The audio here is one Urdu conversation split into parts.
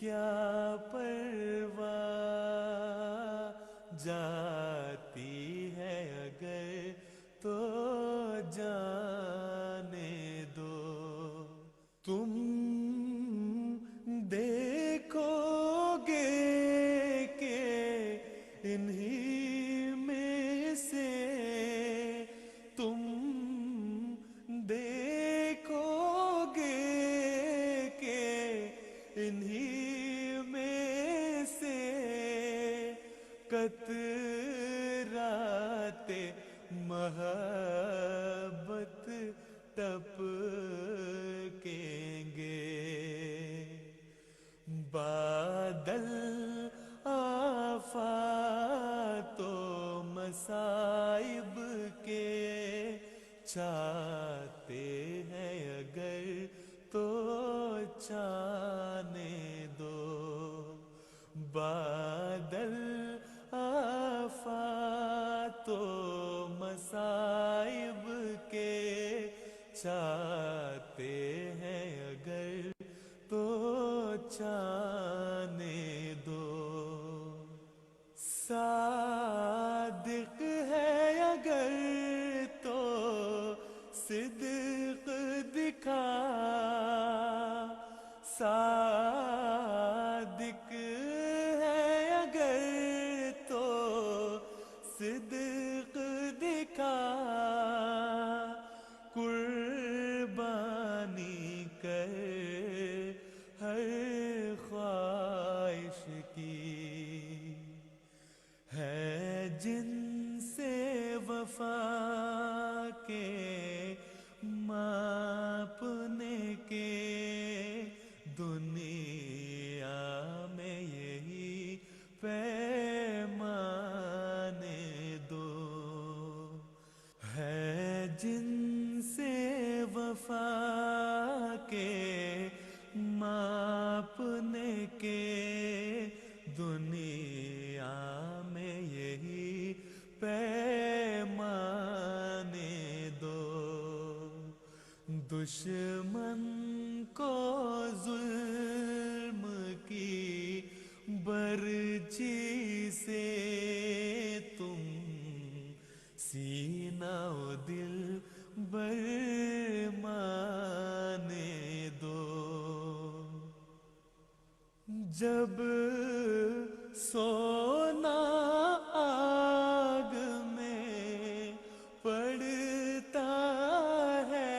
کیا پرواہ جاتی ہے اگر تو جانے دو. تم دیکھو گے کہ انہی میں سے تم دیکھو گے کہ انہی میں سے قطرات محبت ٹپکیں گے. بادل آفات و مصائب کے چاہتے ہیں اگر تو چاہنے دو. بادل آفات و مصائب کے چاہتے ہیں اگر تو چاہنے دو. صادق ہے اگر تو صدق دکھا. صادق ہے اگر تو صدق دکھا. قربانی کر ہر خواہش کی ہے جن سے وفا کے ماپنے کے. دنیا میں یہی پیمانے دو. ہے جن سے وفا کے ماپنے کے. دنیا میں یہی پیمانے دو. دشمن کو ظلم کی برچی سے تم سینہ و دل برمانے دو. جب سونا آگ میں پڑتا ہے.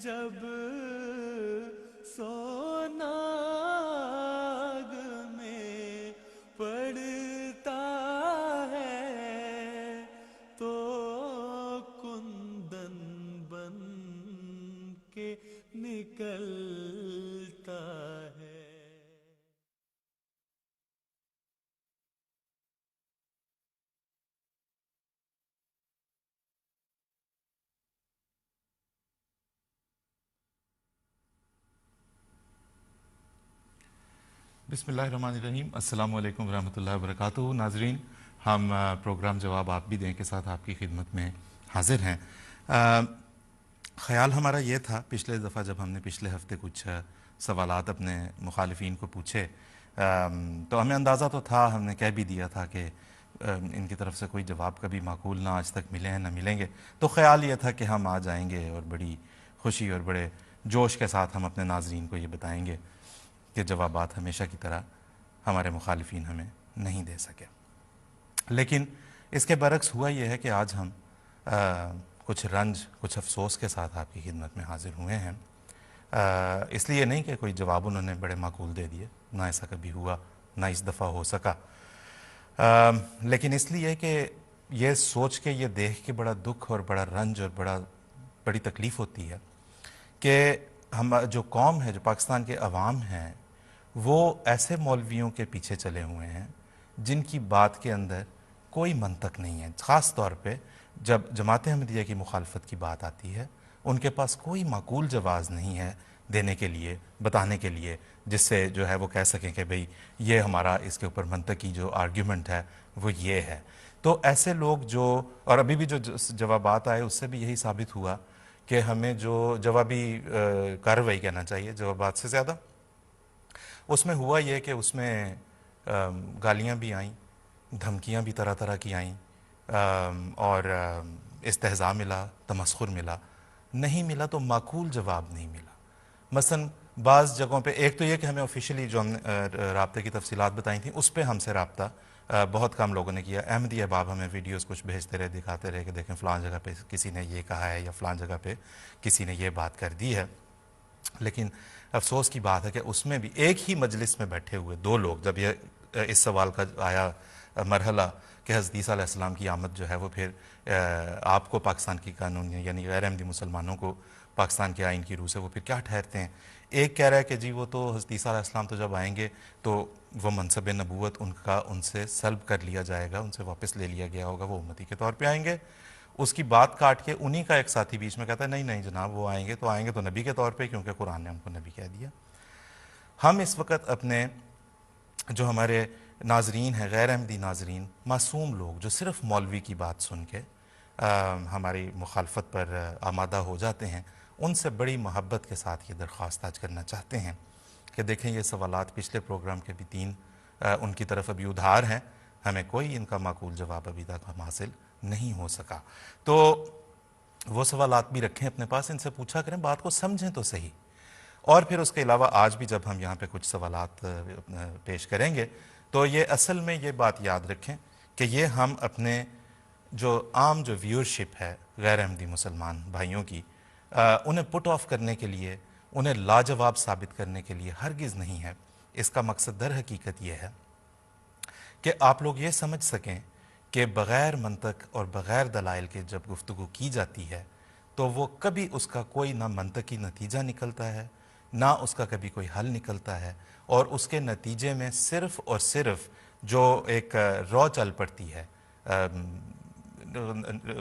جب سونا آگ میں پڑتا ہے تو کندن بن کے نکلتا ہے. بسم اللہ الرحمن الرحیم. السلام علیکم ورحمۃ اللہ وبرکاتہ. ناظرین، ہم پروگرام جواب آپ بھی دیں کے ساتھ آپ کی خدمت میں حاضر ہیں. خیال ہمارا یہ تھا پچھلے دفعہ جب ہم نے پچھلے ہفتے کچھ سوالات اپنے مخالفین کو پوچھے تو ہمیں اندازہ تو تھا، ہم نے کہہ بھی دیا تھا کہ ان کی طرف سے کوئی جواب کبھی معقول نہ آج تک ملے ہیں نہ ملیں گے. تو خیال یہ تھا کہ ہم آ جائیں گے اور بڑی خوشی اور بڑے جوش کے ساتھ ہم اپنے ناظرین کو یہ بتائیں گے کہ جوابات ہمیشہ کی طرح ہمارے مخالفین ہمیں نہیں دے سکے. لیکن اس کے برعکس ہوا یہ ہے کہ آج ہم کچھ رنج، کچھ افسوس کے ساتھ آپ کی خدمت میں حاضر ہوئے ہیں. اس لیے نہیں کہ کوئی جواب انہوں نے بڑے معقول دے دیے، نہ ایسا کبھی ہوا، نہ اس دفعہ ہو سکا، لیکن اس لیے کہ یہ سوچ کے، یہ دیکھ کے بڑا دکھ اور بڑا رنج اور بڑی تکلیف ہوتی ہے کہ ہم جو قوم ہے، جو پاکستان کے عوام ہیں، وہ ایسے مولویوں کے پیچھے چلے ہوئے ہیں جن کی بات کے اندر کوئی منطق نہیں ہے. خاص طور پہ جب جماعت احمدیہ کی مخالفت کی بات آتی ہے، ان کے پاس کوئی معقول جواز نہیں ہے دینے کے لیے، بتانے کے لیے، جس سے جو ہے وہ کہہ سکیں کہ بھئی یہ ہمارا اس کے اوپر منطقی جو آرگیومنٹ ہے وہ یہ ہے. تو ایسے لوگ جو، اور ابھی بھی جو جوابات آئے اس سے بھی یہی ثابت ہوا کہ ہمیں جو جوابی کارروائی کہنا چاہیے، جوابات سے زیادہ اس میں ہوا یہ کہ اس میں گالیاں بھی آئیں، دھمکیاں بھی طرح طرح کی آئیں، اور استہزاء ملا، تمسخر ملا، نہیں ملا تو معقول جواب نہیں ملا۔ مثلا بعض جگہوں پہ ایک تو یہ کہ ہمیں آفیشیلی جو ہم نے رابطے کی تفصیلات بتائی تھیں اس پہ ہم سے رابطہ بہت کم لوگوں نے کیا۔ احمدی احباب ہمیں ویڈیوز کچھ بھیجتے رہے، دکھاتے رہے کہ دیکھیں فلاں جگہ پہ کسی نے یہ کہا ہے یا فلاں جگہ پہ کسی نے یہ بات کر دی ہے۔ لیکن افسوس کی بات ہے کہ اس میں بھی ایک ہی مجلس میں بیٹھے ہوئے دو لوگ، جب یہ اس سوال کا آیا مرحلہ کہ حضرت عیسیٰ علیہ السلام کی آمد جو ہے وہ پھر آپ کو پاکستان کی قانون یعنی غیر احمدی مسلمانوں کو پاکستان کے آئین کی روح سے وہ پھر کیا ٹھہرتے ہیں؟ ایک کہہ رہا ہے کہ جی وہ تو حضرت عیسیٰ علیہ السلام تو جب آئیں گے تو وہ منصب نبوت ان سے سلب کر لیا جائے گا، ان سے واپس لے لیا گیا ہوگا، وہ امتی کے طور پہ آئیں گے۔ اس کی بات کاٹ کے انہی کا ایک ساتھی بیچ میں کہتا ہے نہیں نہیں جناب، وہ آئیں گے تو نبی کے طور پہ، کیونکہ قرآن نے ہم کو نبی کہہ دیا۔ ہم اس وقت اپنے جو ہمارے ناظرین ہیں، غیر احمدی ناظرین، معصوم لوگ جو صرف مولوی کی بات سن کے ہماری مخالفت پر آمادہ ہو جاتے ہیں، ان سے بڑی محبت کے ساتھ یہ درخواست آج کرنا چاہتے ہیں کہ دیکھیں یہ سوالات پچھلے پروگرام کے بھی 3 ان کی طرف ابھی ادھار ہیں، ہمیں کوئی ان کا معقول جواب ابھی تک ہم حاصل نہیں ہو سکا۔ تو وہ سوالات بھی رکھیں اپنے پاس، ان سے پوچھا کریں، بات کو سمجھیں تو صحیح۔ اور پھر اس کے علاوہ آج بھی جب ہم یہاں پہ کچھ سوالات پیش کریں گے تو یہ اصل میں یہ بات یاد رکھیں کہ یہ ہم اپنے جو عام جو ویورشپ ہے غیر احمدی مسلمان بھائیوں کی، انہیں پٹ آف کرنے کے لیے، انہیں لاجواب ثابت کرنے کے لیے ہرگز نہیں ہے۔ اس کا مقصد در حقیقت یہ ہے کہ آپ لوگ یہ سمجھ سکیں کہ بغیر منطق اور بغیر دلائل کے جب گفتگو کی جاتی ہے تو وہ کبھی اس کا کوئی نہ منطقی نتیجہ نکلتا ہے، نہ اس کا کبھی کوئی حل نکلتا ہے، اور اس کے نتیجے میں صرف اور صرف جو ایک رو چل پڑتی ہے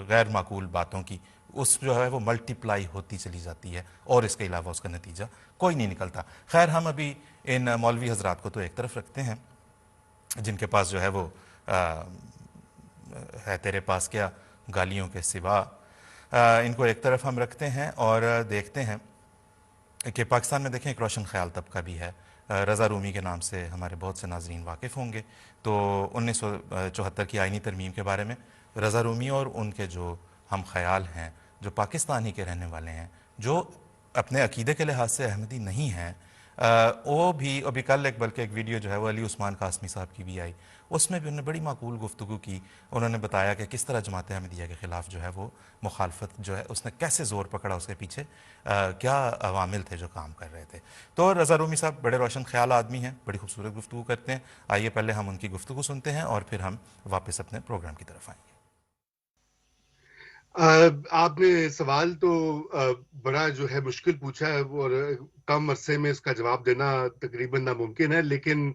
غیر معقول باتوں کی، اس جو ہے وہ ملٹیپلائی ہوتی چلی جاتی ہے، اور اس کے علاوہ اس کا نتیجہ کوئی نہیں نکلتا۔ خیر ہم ابھی ان مولوی حضرات کو تو ایک طرف رکھتے ہیں جن کے پاس جو ہے وہ ہے تیرے پاس کیا گالیوں کے سوا، ان کو ایک طرف ہم رکھتے ہیں اور دیکھتے ہیں کہ پاکستان میں دیکھیں ایک روشن خیال طبقہ بھی ہے، رضا رومی کے نام سے ہمارے بہت سے ناظرین واقف ہوں گے۔ تو 1974 کی آئینی ترمیم کے بارے میں رضا رومی اور ان کے جو ہم خیال ہیں، جو پاکستانی کے رہنے والے ہیں، جو اپنے عقیدے کے لحاظ سے احمدی نہیں ہیں، وہ بھی ابھی کل بلکہ ایک ویڈیو جو ہے وہ علی عثمان قاسمی صاحب کی بھی آئی، اس میں بھی انہوں نے بڑی معقول گفتگو کی۔ انہوں نے بتایا کہ کس طرح جماعت احمدیہ کے خلاف جو ہے وہ مخالفت جو ہے اس نے کیسے زور پکڑا، اس کے پیچھے کیا عوامل تھے جو کام کر رہے تھے۔ تو رضا رومی صاحب بڑے روشن خیال آدمی ہیں، بڑی خوبصورت گفتگو کرتے ہیں۔ آئیے پہلے ہم ان کی گفتگو سنتے ہیں اور پھر ہم واپس اپنے پروگرام کی طرف آئیں گے۔ آپ نے سوال تو بڑا جو ہے مشکل پوچھا ہے، اور کم عرصے میں اس کا جواب دینا تقریباً ناممکن ہے، لیکن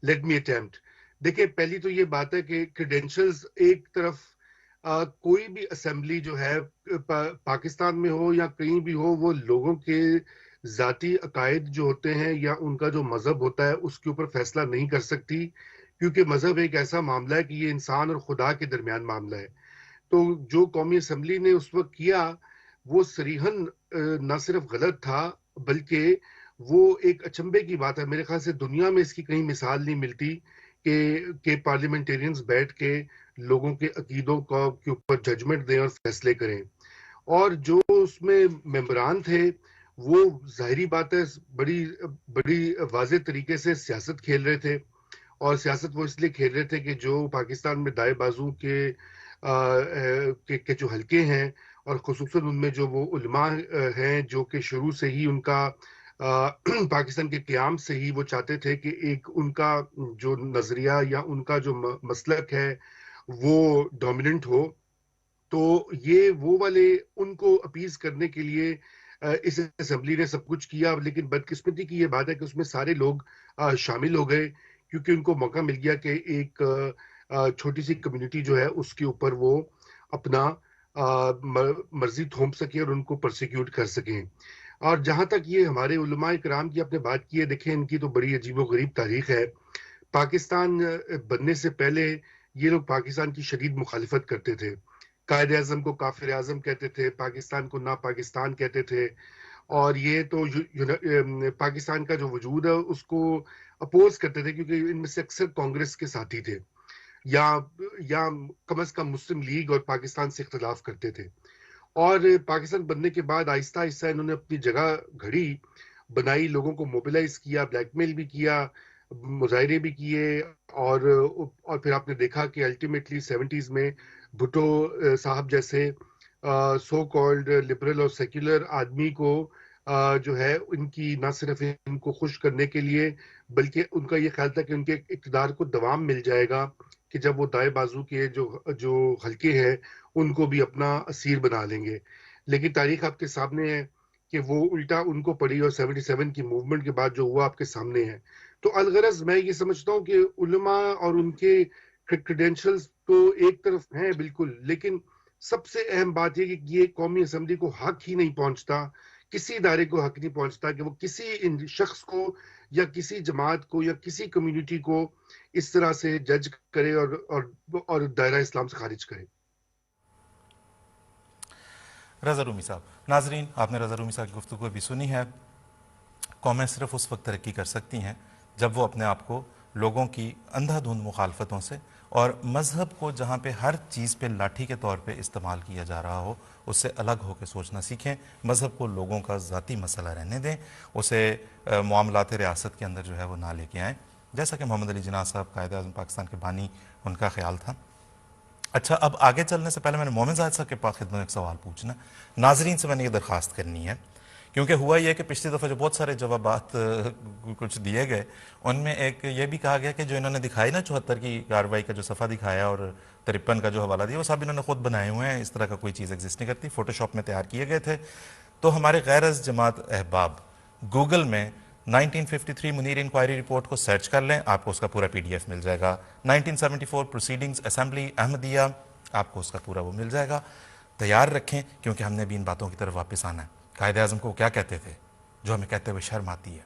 لیٹ می اٹیمپٹ۔ دیکھیں پہلی تو یہ بات ہے کہ کریڈینشلز ایک طرف کوئی بھی اسمبلی جو ہے پاکستان میں ہو یا کہیں بھی ہو، وہ لوگوں کے ذاتی عقائد جو ہوتے ہیں یا ان کا جو مذہب ہوتا ہے اس کے اوپر فیصلہ نہیں کر سکتی، کیونکہ مذہب ایک ایسا معاملہ ہے کہ یہ انسان اور خدا کے درمیان معاملہ ہے۔ تو جو قومی اسمبلی نے اس وقت کیا وہ صریحاً نہ صرف غلط تھا بلکہ وہ ایک اچنبے کی بات ہے۔ میرے خیال سے دنیا میں اس کی کہیں مثال نہیں ملتی کہ پارلیمنٹیرینز بیٹھ کے لوگوں کے عقیدوں کے اوپر ججمنٹ دیں اور فیصلے کریں۔ اور جو اس میں ممبران تھے وہ ظاہری بات ہے بڑی واضح طریقے سے سیاست کھیل رہے تھے، اور سیاست وہ اس لیے کھیل رہے تھے کہ جو پاکستان میں دائیں بازو کے جو حلقے ہیں، اور خصوصاً ان میں جو وہ علماء ہیں جو کہ شروع سے ہی ان کا پاکستان کے قیام سے ہی وہ چاہتے تھے کہ ایک ان کا جو نظریہ یا ان کا جو مسلک ہے وہ ڈومیننٹ ہو، تو یہ وہ والے ان کو اپیز کرنے کے لیے اس اسمبلی نے سب کچھ کیا۔ لیکن بدقسمتی کی یہ بات ہے کہ اس میں سارے لوگ شامل ہو گئے، کیونکہ ان کو موقع مل گیا کہ ایک چھوٹی سی کمیونٹی جو ہے اس کے اوپر وہ اپنا مرضی تھوپ سکیں اور ان کو پرسیکیوٹ کر سکیں۔ اور جہاں تک یہ ہمارے علماء کرام کی آپ نے بات کی ہے، دیکھیں ان کی تو بڑی عجیب و غریب تاریخ ہے۔ پاکستان بننے سے پہلے یہ لوگ پاکستان کی شدید مخالفت کرتے تھے، قائد اعظم کو کافر اعظم کہتے تھے، پاکستان کو نا پاکستان کہتے تھے، اور یہ تو پاکستان کا جو وجود ہے اس کو اپوز کرتے تھے، کیونکہ ان میں سے اکثر کانگریس کے ساتھی تھے، یا کم از کم مسلم لیگ اور پاکستان سے اختلاف کرتے تھے. اور پاکستان بننے کے بعد آہستہ آہستہ انہوں نے اپنی جگہ گھڑی بنائی، لوگوں کو موبلائز کیا، بلیک میل بھی کیا، مظاہرے بھی کیے، اور پھر آپ نے دیکھا کہ الٹیمیٹلی 70s میں بھٹو صاحب جیسے سو کالڈ لبرل اور سیکولر آدمی کو جو ہے ان کی نہ صرف ان کو خوش کرنے کے لیے، بلکہ ان کا یہ خیال تھا کہ ان کے اقتدار کو دوام مل جائے گا کہ جب وہ دائیں بازو کے جو حلقے ہیں ان کو بھی اپنا اسیر بنا لیں گے. لیکن تاریخ آپ کے سامنے ہے کہ وہ الٹا ان کو پڑی، اور 77 کی موومنٹ کے بعد جو ہوا آپ کے سامنے ہے. تو الغرض میں یہ سمجھتا ہوں کہ علماء اور ان کے کریڈینشلز تو ایک طرف ہیں بالکل، لیکن سب سے اہم بات یہ کہ یہ قومی اسمبلی کو حق ہی نہیں پہنچتا، کسی ادارے کو حق نہیں پہنچتا کہ وہ کسی شخص کو یا کسی جماعت کو یا کسی کمیونٹی کو اس طرح سے جج کرے اور دائرہ اسلام سے خارج کرے. رضا رومی صاحب، ناظرین آپ نے رضا رومی صاحب کی گفتگو بھی سنی ہے. قومیں صرف اس وقت ترقی کر سکتی ہیں جب وہ اپنے آپ کو لوگوں کی اندھا دھند مخالفتوں سے اور مذہب کو جہاں پہ ہر چیز پہ لاٹھی کے طور پہ استعمال کیا جا رہا ہو اس سے الگ ہو کے سوچنا سیکھیں. مذہب کو لوگوں کا ذاتی مسئلہ رہنے دیں، اسے معاملات ریاست کے اندر جو ہے وہ نہ لے کے آئیں، جیسا کہ محمد علی جناح صاحب قائد اعظم پاکستان کے بانی ان کا خیال تھا. اچھا، اب آگے چلنے سے پہلے میں نے مومن زاہد صاحب کے پاس خدمت میں ایک سوال پوچھنا. ناظرین سے میں نے یہ درخواست کرنی ہے، کیونکہ ہوا یہ کہ پچھلی دفعہ جو بہت سارے جوابات کچھ دیے گئے ان میں ایک یہ بھی کہا گیا کہ جو انہوں نے دکھائی نا 74 کی کارروائی کا جو صفحہ دکھایا اور 53 کا جو حوالہ دیا وہ سب انہوں نے خود بنائے ہوئے ہیں، اس طرح کا کوئی چیز ایگزسٹ نہیں کرتی، فوٹو شاپ میں تیار کیے گئے تھے. تو ہمارے غیر از جماعت احباب گوگل میں 1953 منیر انکوائری رپورٹ کو سرچ کر لیں، آپ کو اس کا پورا پی ڈی ایف مل جائے گا. 1974 پروسیڈنگز اسمبلی احمدیہ، آپ کو اس کا پورا وہ مل جائے گا. تیار رکھیں کیونکہ ہم نے بھی ان باتوں کی طرف واپس آنا ہے. قائد اعظم کو وہ کیا کہتے تھے جو ہمیں کہتے ہوئے شرم آتی ہے؟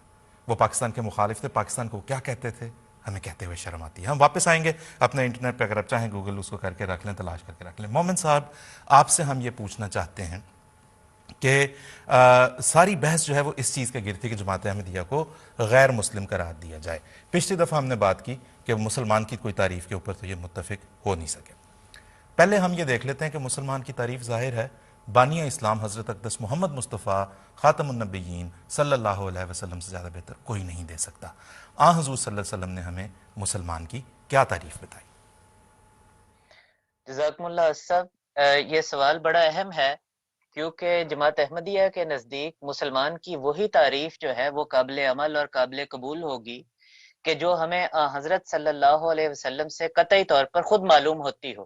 وہ پاکستان کے مخالف تھے، پاکستان کو کیا کہتے تھے ہمیں کہتے ہوئے شرم آتی ہے. ہم واپس آئیں گے اپنے انٹرنیٹ پہ، اگر آپ چاہیں گوگل اس کو کر کے رکھ لیں، تلاش کر کے رکھ لیں. مومن صاحب آپ سے ہم یہ پوچھنا چاہتے ہیں کہ ساری بحث جو ہے وہ اس چیز کے گرد تھی کہ جماعت احمدیہ کو غیر مسلم قرار دیا جائے. پچھلی دفعہ ہم نے بات کی کہ مسلمان کی کوئی تعریف کے اوپر تو یہ متفق ہو نہیں سکے. پہلے ہم یہ دیکھ لیتے ہیں کہ مسلمان کی تعریف ظاہر ہے بانی اسلام حضرت اقدس محمد مصطفیٰ خاتم النبیین صلی اللہ علیہ وسلم سے زیادہ بہتر کوئی نہیں دے سکتا. حضور صلی اللہ علیہ وسلم نے ہمیں مسلمان کی کیا تعریف بتائی؟ جزاکم اللہ صاحب، یہ سوال بڑا اہم ہے کیونکہ جماعت احمدیہ کے نزدیک مسلمان کی وہی تعریف جو ہے وہ قابل عمل اور قابل قبول ہوگی کہ جو ہمیں حضرت صلی اللہ علیہ وسلم سے قطعی طور پر خود معلوم ہوتی ہو،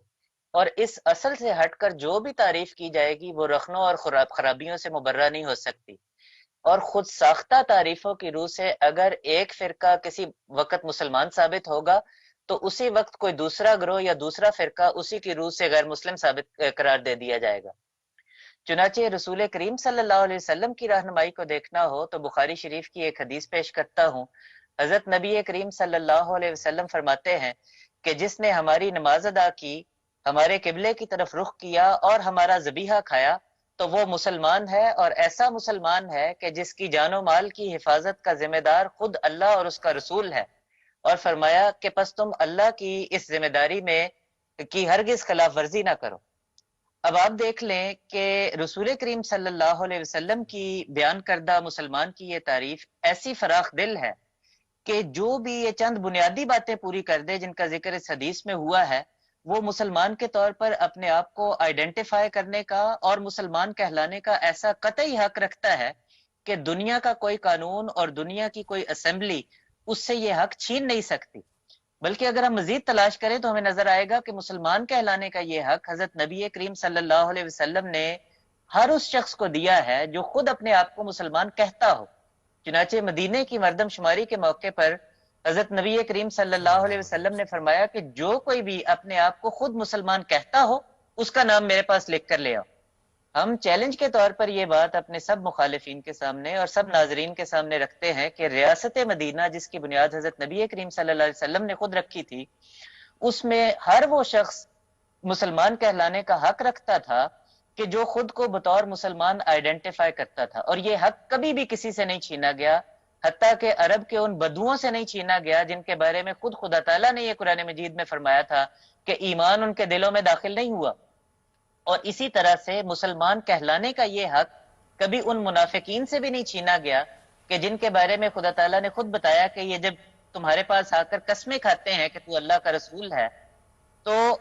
اور اس اصل سے ہٹ کر جو بھی تعریف کی جائے گی وہ رخنوں اور خرابیوں سے مبرہ نہیں ہو سکتی. اور خود ساختہ تعریفوں کی روح سے اگر ایک فرقہ کسی وقت مسلمان ثابت ہوگا تو اسی وقت کوئی دوسرا گروہ یا دوسرا فرقہ اسی کی روح سے غیر مسلم ثابت قرار دے دیا جائے گا. چنانچہ رسول کریم صلی اللہ علیہ وسلم کی رہنمائی کو دیکھنا ہو تو بخاری شریف کی ایک حدیث پیش کرتا ہوں. حضرت نبی کریم صلی اللہ علیہ وسلم فرماتے ہیں کہ جس نے ہماری نماز ادا کی، ہمارے قبلے کی طرف رخ کیا اور ہمارا ذبیحہ کھایا تو وہ مسلمان ہے، اور ایسا مسلمان ہے کہ جس کی جان و مال کی حفاظت کا ذمہ دار خود اللہ اور اس کا رسول ہے. اور فرمایا کہ پس تم اللہ کی اس ذمہ داری میں کی ہرگز خلاف ورزی نہ کرو. اب آپ دیکھ لیں کہ رسول کریم صلی اللہ علیہ وسلم کی بیان کردہ مسلمان کی یہ تعریف ایسی فراخ دل ہے کہ جو بھی یہ چند بنیادی باتیں پوری کر دے جن کا ذکر اس حدیث میں ہوا ہے، وہ مسلمان کے طور پر اپنے آپ کو آئیڈینٹیفائی کرنے کا اور مسلمان کہلانے کا ایسا قطعی حق رکھتا ہے کہ دنیا کا کوئی قانون اور دنیا کی کوئی اسمبلی اس سے یہ حق چھین نہیں سکتی. بلکہ اگر ہم مزید تلاش کریں تو ہمیں نظر آئے گا کہ مسلمان کہلانے کا یہ حق حضرت نبی کریم صلی اللہ علیہ وسلم نے ہر اس شخص کو دیا ہے جو خود اپنے آپ کو مسلمان کہتا ہو. چنانچہ مدینے کی مردم شماری کے موقع پر حضرت نبی کریم صلی اللہ علیہ وسلم نے فرمایا کہ جو کوئی بھی اپنے آپ کو خود مسلمان کہتا ہو اس کا نام میرے پاس لکھ کر لے آؤ. ہم چیلنج کے طور پر یہ بات اپنے سب مخالفین کے سامنے اور سب ناظرین کے سامنے رکھتے ہیں کہ ریاست مدینہ جس کی بنیاد حضرت نبی کریم صلی اللہ علیہ وسلم نے خود رکھی تھی، اس میں ہر وہ شخص مسلمان کہلانے کا حق رکھتا تھا کہ جو خود کو بطور مسلمان آئیڈینٹیفائی کرتا تھا، اور یہ حق کبھی بھی کسی سے نہیں چھینا گیا، حتیٰ کہ عرب کے ان بدوؤں سے نہیں چھینا گیا جن کے بارے میں خود خدا تعالیٰ نے یہ قرآن مجید میں فرمایا تھا کہ ایمان ان کے دلوں میں داخل نہیں ہوا۔ اور اسی طرح سے مسلمان کہلانے کا یہ حق کبھی ان منافقین سے بھی نہیں چھینا گیا کہ جن کے بارے میں خدا تعالیٰ نے خود بتایا کہ یہ جب تمہارے پاس آ کر قسمیں کھاتے ہیں کہ تو اللہ کا رسول ہے، تو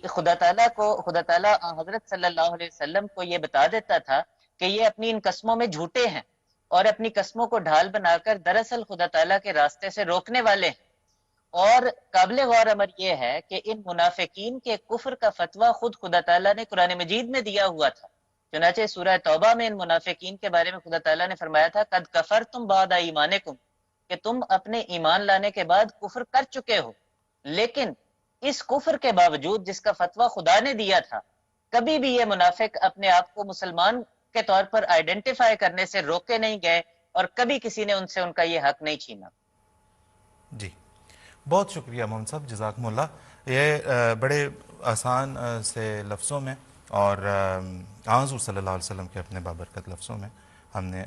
خدا تعالیٰ حضرت صلی اللہ علیہ وسلم کو یہ بتا دیتا تھا کہ یہ اپنی ان قسموں میں جھوٹے ہیں، اور اپنی قسموں کو ڈھال بنا کر دراصل خدا تعالیٰ کے راستے سے روکنے والے ہیں۔ اور قابل غور امر یہ ہے کہ ان منافقین کے کفر کا فتویٰ خود خدا تعالیٰ نے قرآن مجید میں دیا ہوا تھا۔ چنانچہ سورہ توبہ میں ان منافقین کے بارے میں خدا تعالیٰ نے فرمایا تھا قد کفرتم بعد ایمانکم، کہ تم اپنے ایمان لانے کے بعد کفر کر چکے ہو، لیکن اس کفر کے باوجود جس کا فتویٰ خدا نے دیا تھا، کبھی بھی یہ منافق اپنے آپ کو مسلمان کے طور پر آئیڈینٹیفائی کرنے سے روکے نہیں گئے، اور کبھی کسی نے ان سے ان کا یہ حق نہیں چھینا۔ جی بہت شکریہ محمد صاحب، جزاکم اللہ۔ یہ بڑے آسان سے لفظوں میں اور حضور صلی اللہ علیہ وسلم کے اپنے بابرکت لفظوں میں ہم نے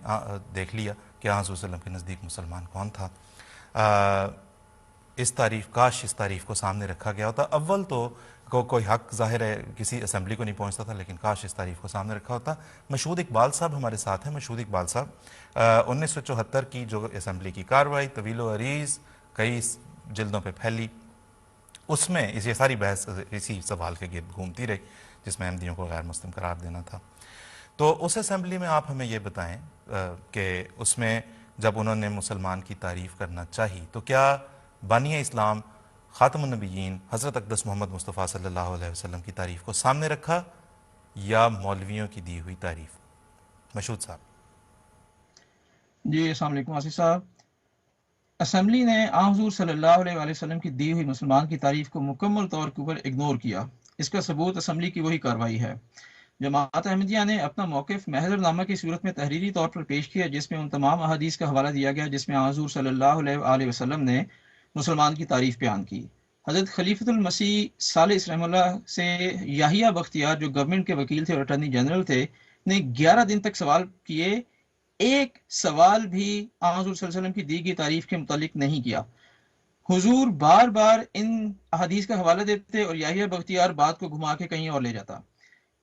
دیکھ لیا کہ حضور صلی اللہ علیہ وسلم کے نزدیک مسلمان کون تھا۔ کاش اس تعریف کو سامنے رکھا گیا ہوتا۔ اول تو کوئی حق ظاہر ہے کسی اسمبلی کو نہیں پہنچتا تھا، لیکن کاش اس تعریف کو سامنے رکھا ہوتا۔ مشہود اقبال صاحب ہمارے ساتھ ہیں۔ مشہود اقبال صاحب، 1974 کی جو اسمبلی کی کارروائی طویل و عریض کئی جلدوں پہ پھیلی، اس میں یہ ساری بحث اسی سوال کے گرد گھومتی رہی جس میں احمدیوں کو غیر مسلم قرار دینا تھا۔ تو اس اسمبلی میں آپ ہمیں یہ بتائیں کہ اس میں جب انہوں نے مسلمان کی تعریف کرنا چاہی تو کیا بانی اسلام خاتم النبیین حضرت اقدس محمد مصطفیٰ صلی اللہ علیہ وسلم کی تعریف کو سامنے رکھا یا مولویوں کی دی ہوئی تعریف؟ مشہود صاحب۔ جی السلام علیکم آصف صاحب۔ اسمبلی نے حضور صلی اللہ علیہ وآلہ وسلم کی دی ہوئی مسلمان کی تعریف کو مکمل طور کے اوپر اگنور کیا۔ اس کا ثبوت اسمبلی کی وہی کارروائی ہے۔ جماعت احمدیہ نے اپنا موقف محضر نامہ کی صورت میں تحریری طور پر پیش کیا، جس میں ان تمام احادیث کا حوالہ دیا گیا جس میں حضور صلی اللہ علیہ وآلہ وسلم نے مسلمان کی تعریف بیان کی۔ حضرت خلیفۃ المسیح ثالث رحمہ اللہ سے یحییٰ بختیار جو گورنمنٹ کے وکیل تھے اور اٹارنی جنرل تھے نے 11 دن تک سوال کیے، ایک سوال بھی حضور صلی اللہ علیہ وسلم کی دی گئی تعریف کے متعلق نہیں کیا۔ حضور بار بار ان احادیث کا حوالہ دیتے اور یحییٰ بختیار بات کو گھما کے کہیں اور لے جاتا۔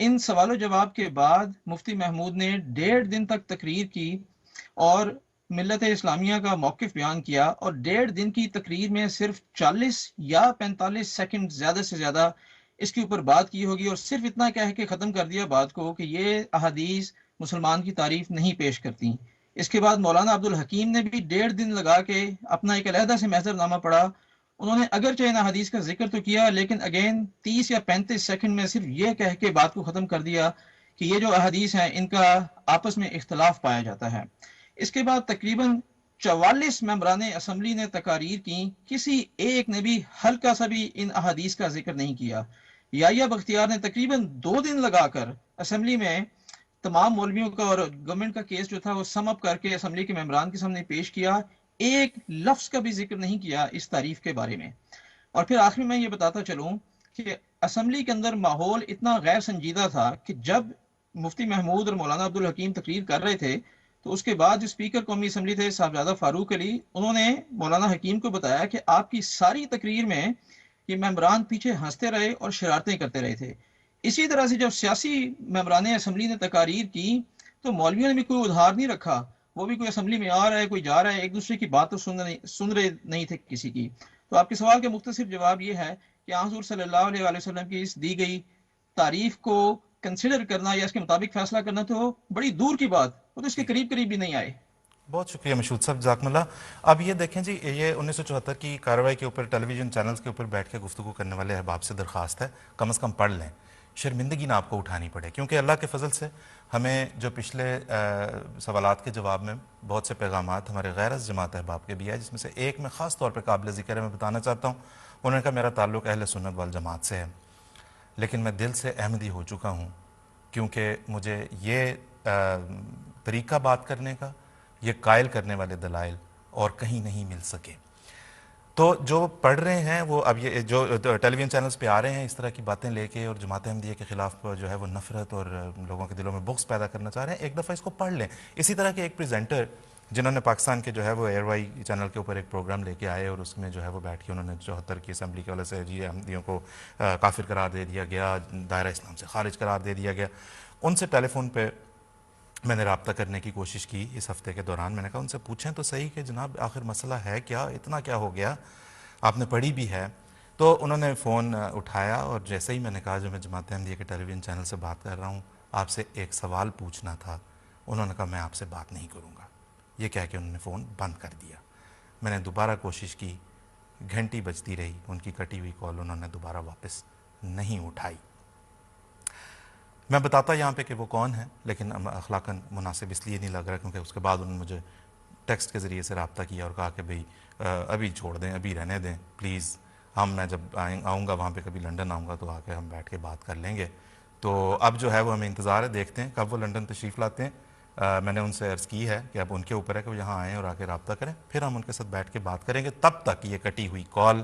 ان سوال و جواب کے بعد مفتی محمود نے 1.5 دن تک تقریر کی اور ملت اسلامیہ کا موقف بیان کیا، اور 1.5 دن کی تقریر میں صرف 40 یا 45 سیکنڈ زیادہ سے زیادہ اس کے اوپر بات کی ہوگی، اور صرف اتنا کہہ کے ختم کر دیا بات کو کہ یہ احادیث مسلمان کی تعریف نہیں پیش کرتی۔ اس کے بعد مولانا عبدالحکیم نے بھی 1.5 دن لگا کے اپنا ایک علیحدہ سے محضر نامہ پڑھا۔ انہوں نے اگرچہ ان حدیث کا ذکر تو کیا، لیکن اگین 30 یا 35 سیکنڈ میں صرف یہ کہہ کے بات کو ختم کر دیا کہ یہ جو احادیث ہیں ان کا آپس میں اختلاف پایا جاتا ہے۔ اس کے بعد تقریباً 44 ممبران اسمبلی نے تقاریر کی، کسی ایک نے بھی ہلکا سا بھی ان احادیث کا ذکر نہیں کیا۔ یحییٰ بختیار نے تقریباً 2 دن لگا کر اسمبلی میں تمام مولویوں کا اور گورنمنٹ کا کیس جو تھا وہ سم اپ کر کے اسمبلی کے ممبران کے سامنے پیش کیا، ایک لفظ کا بھی ذکر نہیں کیا اس تعریف کے بارے میں۔ اور پھر آخر میں یہ بتاتا چلوں کہ اسمبلی کے اندر ماحول اتنا غیر سنجیدہ تھا کہ جب مفتی محمود اور مولانا عبدالحکیم تقریر کر رہے تھے تو اس کے بعد جو اسپیکر قومی اسمبلی تھے صاحبزادہ فاروق علی، انہوں نے مولانا حکیم کو بتایا کہ آپ کی ساری تقریر میں یہ ممبران پیچھے ہنستے رہے اور شرارتیں کرتے رہے تھے۔ اسی طرح سے جب سیاسی ممبران اسمبلی نے تقاریر کی تو مولویوں نے بھی کوئی ادھار نہیں رکھا، وہ بھی کوئی اسمبلی میں آ رہا ہے کوئی جا رہا ہے، ایک دوسرے کی بات تو سن رہے نہیں تھے کسی کی۔ تو آپ کے سوال کا مختصر جواب یہ ہے کہ حضور صلی اللہ علیہ وآلہ وسلم کی اس دی گئی تعریف کو کنسیڈر کرنا یا اس کے مطابق فیصلہ کرنا تو بڑی دور کی بات، وہ تو اس کے قریب بھی نہیں آئے۔ بہت شکریہ مشہود صاحب، جزاکم اللہ۔ اب یہ دیکھیں جی، یہ 1974 کی کارروائی کے اوپر ٹیلی ویژن چینلز کے اوپر بیٹھ کے گفتگو کرنے والے احباب سے درخواست ہے کم از کم پڑھ لیں، شرمندگی نہ آپ کو اٹھانی پڑے، کیونکہ اللہ کے فضل سے ہمیں جو پچھلے سوالات کے جواب میں بہت سے پیغامات ہمارے غیر از جماعت احباب کے بھی آئے، جس میں سے ایک میں خاص طور پہ قابل ذکر ہے، میں بتانا چاہتا ہوں۔ انہوں نے کہا میرا تعلق اہل سنت والجماعت سے ہے، لیکن میں دل سے احمدی ہو چکا ہوں، کیونکہ مجھے یہ طریقہ بات کرنے کا، یہ قائل کرنے والے دلائل اور کہیں نہیں مل سکے۔ تو جو پڑھ رہے ہیں وہ اب یہ جو ٹیلی ویژن چینلز پہ آ رہے ہیں اس طرح کی باتیں لے کے اور جماعت احمدیہ کے خلاف جو ہے وہ نفرت اور لوگوں کے دلوں میں بغض پیدا کرنا چاہ رہے ہیں، ایک دفعہ اس کو پڑھ لیں. اسی طرح کے ایک پریزنٹر جنہوں نے پاکستان کے جو ہے وہ ایئر وائی چینل کے اوپر ایک پروگرام لے کے آئے اور اس میں جو ہے وہ بیٹھ کے انہوں نے 74 کی اسمبلی کے والے سے جی احمدیوں کو کافر قرار دے دیا گیا، دائرہ اسلام سے خارج قرار دے دیا گیا. ان سے ٹیلی فون پہ میں نے رابطہ کرنے کی کوشش کی اس ہفتے کے دوران. میں نے کہا ان سے پوچھیں تو صحیح کہ جناب آخر مسئلہ ہے کیا، اتنا کیا ہو گیا، آپ نے پڑھی بھی ہے. تو انہوں نے فون اٹھایا اور جیسے ہی میں نے کہا جو میں جماعت احمدیہ کے ٹیلی ویژن چینل سے بات کر رہا ہوں، آپ سے ایک سوال پوچھنا تھا، انہوں نے کہا میں آپ سے بات نہیں کروں گا. یہ کہہ کے انہوں نے فون بند کر دیا. میں نے دوبارہ کوشش کی، گھنٹی بجتی رہی، ان کی کٹی ہوئی کال انہوں نے دوبارہ واپس نہیں اٹھائی. میں بتاتا یہاں پہ کہ وہ کون ہے، لیکن اخلاقاً مناسب اس لیے نہیں لگ رہا کیونکہ اس کے بعد انہوں نے مجھے ٹیکسٹ کے ذریعے سے رابطہ کیا اور کہا کہ بھئی ابھی چھوڑ دیں، ابھی رہنے دیں پلیز، میں جب آؤں گا وہاں پہ کبھی لنڈن آؤں گا تو آ کے ہم بیٹھ کے بات کر لیں گے. تو اب جو ہے وہ ہمیں انتظار ہے، دیکھتے ہیں کب وہ لنڈن تشریف لاتے ہیں. میں نے ان سے عرض کی ہے کہ اب ان کے اوپر ہے کہ وہ یہاں آئیں اور آ کے رابطہ کریں، پھر ہم ان کے ساتھ بیٹھ کے بات کریں گے. تب تک یہ کٹی ہوئی کال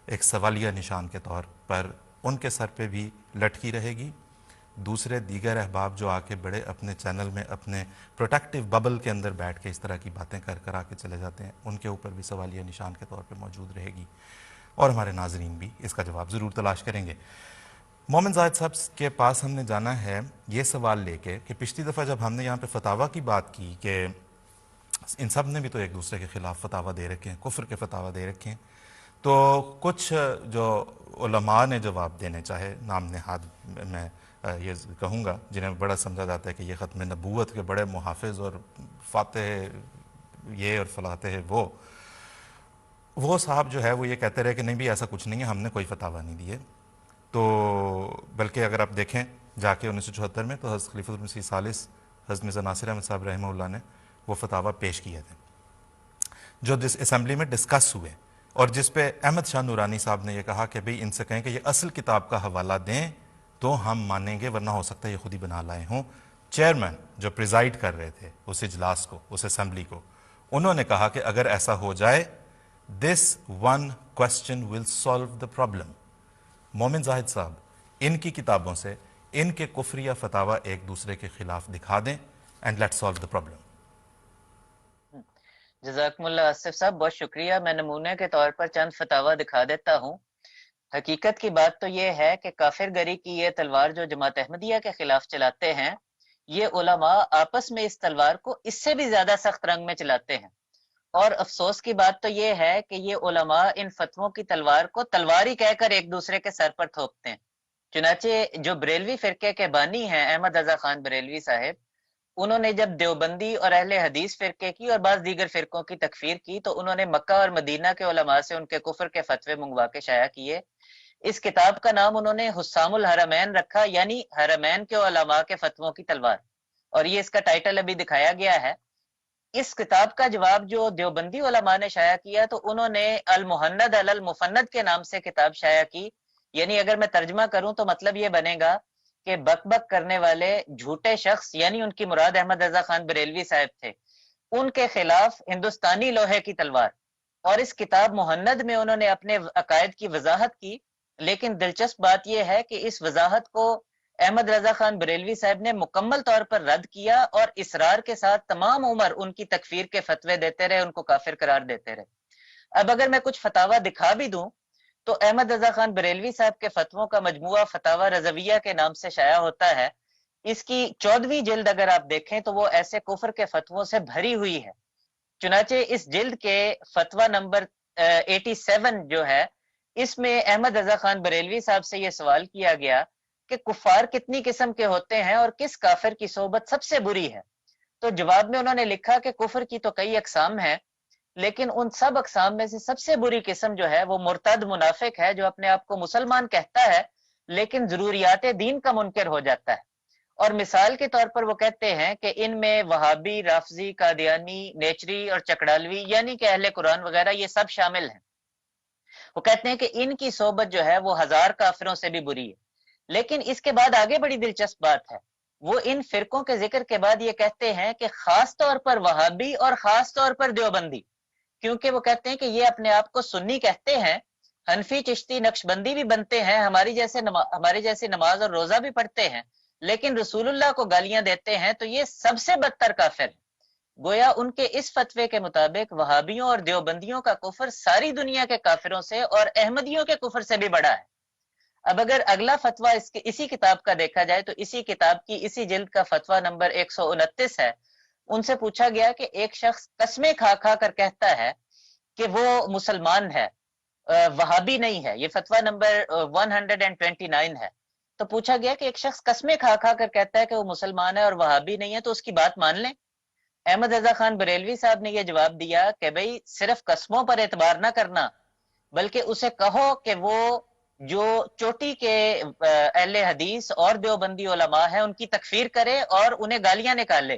ایک سوالیہ نشان کے طور پر ان کے سر پہ بھی لٹکی رہے گی. دوسرے دیگر احباب جو آ کے بڑے اپنے چینل میں اپنے پروٹیکٹیو ببل کے اندر بیٹھ کے اس طرح کی باتیں کر آ کے چلے جاتے ہیں، ان کے اوپر بھی سوالیہ نشان کے طور پہ موجود رہے گی. اور ہمارے ناظرین بھی اس کا جواب ضرور تلاش کریں گے. مومن زاہد صاحب کے پاس ہم نے جانا ہے یہ سوال لے کے کہ پچھلی دفعہ جب ہم نے یہاں پہ فتاویٰ کی بات کی کہ ان سب نے بھی تو ایک دوسرے کے خلاف فتاویٰ دے رکھے ہیں، کفر کے فتاویٰ دے رکھے ہیں، تو کچھ جو علماء نے جواب دینے چاہے، نام نہاد میں یہ کہوں گا، جنہیں بڑا سمجھا جاتا ہے کہ یہ ختم نبوت کے بڑے محافظ اور فاتح یہ اور فلاتح وہ صاحب جو ہے وہ یہ کہتے رہے کہ نہیں بھی ایسا کچھ نہیں ہے، ہم نے کوئی فتاویٰ نہیں دیے. تو بلکہ اگر آپ دیکھیں جا کے 1974 میں تو حضرت خلیفۃ المسیح ثالث حضرت مرزا ناصر احمد صاحب رحمہ اللہ نے وہ فتاویٰ پیش کیے تھے جو جس اسمبلی میں ڈسکس ہوئے، اور جس پہ احمد شاہ نورانی صاحب نے یہ کہا کہ بھئی ان سے کہیں کہ یہ اصل کتاب کا حوالہ دیں تو ہم مانیں گے، ورنہ ہو سکتا ہے یہ خود ہی بنا لائے ہوں. چیئرمین جو پریزائڈ کر رہے تھے اس اجلاس کو، اس اسمبلی کو، انہوں نے کہا کہ اگر ایسا ہو جائے this one question will solve the problem. مومن زاہد صاحب ان کی کتابوں سے ان کے کفریہ فتاویٰ ایک دوسرے کے خلاف دکھا دیں and let's solve the problem. جزاکم اللہ آصف صاحب، بہت شکریہ. میں نمونے کے طور پر چند فتاویٰ دکھا دیتا ہوں. حقیقت کی بات تو یہ ہے کہ کافر گری کی یہ تلوار جو جماعت احمدیہ کے خلاف چلاتے ہیں، یہ علماء آپس میں اس تلوار کو اس سے بھی زیادہ سخت رنگ میں چلاتے ہیں. اور افسوس کی بات تو یہ ہے کہ یہ علماء ان فتووں کی تلوار کو تلوار ہی کہہ کر ایک دوسرے کے سر پر تھوپتے ہیں. چنانچہ جو بریلوی فرقے کے بانی ہیں احمد رضا خان بریلوی صاحب، انہوں نے جب دیوبندی اور اہل حدیث فرقے کی اور بعض دیگر فرقوں کی تکفیر کی تو انہوں نے مکہ اور مدینہ کے علماء سے ان کے کفر کے فتوے منگوا کے شائع کیے. اس کتاب کا نام انہوں نے حسام الحرمین رکھا، یعنی حرمین کے علماء کے فتووں کی تلوار، اور یہ اس کا ٹائٹل ابھی دکھایا گیا ہے. اس کتاب کا جواب جو دیوبندی علماء نے شائع کیا تو انہوں نے المحند علی المفند کے نام سے کتاب شائع کی. یعنی اگر میں ترجمہ کروں تو مطلب یہ بنے گا کہ بک بک کرنے والے جھوٹے شخص، یعنی ان کی مراد احمد رضا خان بریلوی صاحب تھے، ان کے خلاف ہندوستانی لوہے کی تلوار. اور اس کتاب محند میں انہوں نے اپنے عقائد کی وضاحت کی. لیکن دلچسپ بات یہ ہے کہ اس وضاحت کو احمد رضا خان بریلوی صاحب نے مکمل طور پر رد کیا اور اصرار کے ساتھ تمام عمر ان کی تکفیر کے فتوے دیتے رہے، ان کو کافر قرار دیتے رہے. اب اگر میں کچھ فتاویٰ دکھا بھی دوں تو احمد رضا خان بریلوی صاحب کے فتووں کا مجموعہ فتاویٰ رضویہ کے نام سے شائع ہوتا ہے. اس کی 14ویں جلد اگر آپ دیکھیں تو وہ ایسے کفر کے فتووں سے بھری ہوئی ہے. چنانچہ اس جلد کے فتویٰ نمبر 87 جو ہے، اس میں احمد رضا خان بریلوی صاحب سے یہ سوال کیا گیا کہ کفار کتنی قسم کے ہوتے ہیں اور کس کافر کی صحبت سب سے بری ہے. تو جواب میں انہوں نے لکھا کہ کفر کی تو کئی اقسام ہیں، لیکن ان سب اقسام میں سے سب سے بری قسم جو ہے وہ مرتد منافق ہے، جو اپنے آپ کو مسلمان کہتا ہے لیکن ضروریات دین کا منکر ہو جاتا ہے. اور مثال کے طور پر وہ کہتے ہیں کہ ان میں وہابی، رافضی، قادیانی، نیچری اور چکڑالوی یعنی کہ اہل قرآن وغیرہ یہ سب شامل ہیں. وہ کہتے ہیں کہ ان کی صحبت جو ہے وہ 1000 کافروں سے بھی بری ہے. لیکن اس کے بعد آگے بڑی دلچسپ بات ہے، وہ ان فرقوں کے ذکر کے بعد یہ کہتے ہیں کہ خاص طور پر وہابی اور خاص طور پر دیوبندی کیونکہ وہ کہتے ہیں کہ یہ اپنے آپ کو سنی کہتے ہیں، حنفی چشتی نقشبندی بھی بنتے ہیں، ہماری جیسے نماز اور روزہ بھی پڑھتے ہیں، لیکن رسول اللہ کو گالیاں دیتے ہیں، تو یہ سب سے بدتر کافر ہے۔ گویا ان کے اس فتوے کے مطابق وہابیوں اور دیوبندیوں کا کفر ساری دنیا کے کافروں سے اور احمدیوں کے کفر سے بھی بڑا ہے۔ اب اگر اگلا فتویٰ اسی کتاب کا دیکھا جائے تو اسی کتاب کی اسی جلد کا فتویٰ نمبر 129 ہے۔ ان سے پوچھا گیا کہ ایک شخص قسمیں کھا کھا کر کہتا ہے کہ وہ مسلمان ہے، وہابی نہیں ہے، یہ فتویٰ نمبر 129 ہے۔ تو پوچھا گیا کہ ایک شخص قسمیں کھا کھا کر کہتا ہے کہ وہ مسلمان ہے اور وہابی نہیں ہے، تو اس کی بات مان لیں؟ احمد رضا خان بریلوی صاحب نے یہ جواب دیا کہ بھئی صرف قسموں پر اعتبار نہ کرنا، بلکہ اسے کہو کہ وہ جو چوٹی کے اہل حدیث اور دیوبندی علماء ہیں ان کی تکفیر کرے اور انہیں گالیاں نکالے۔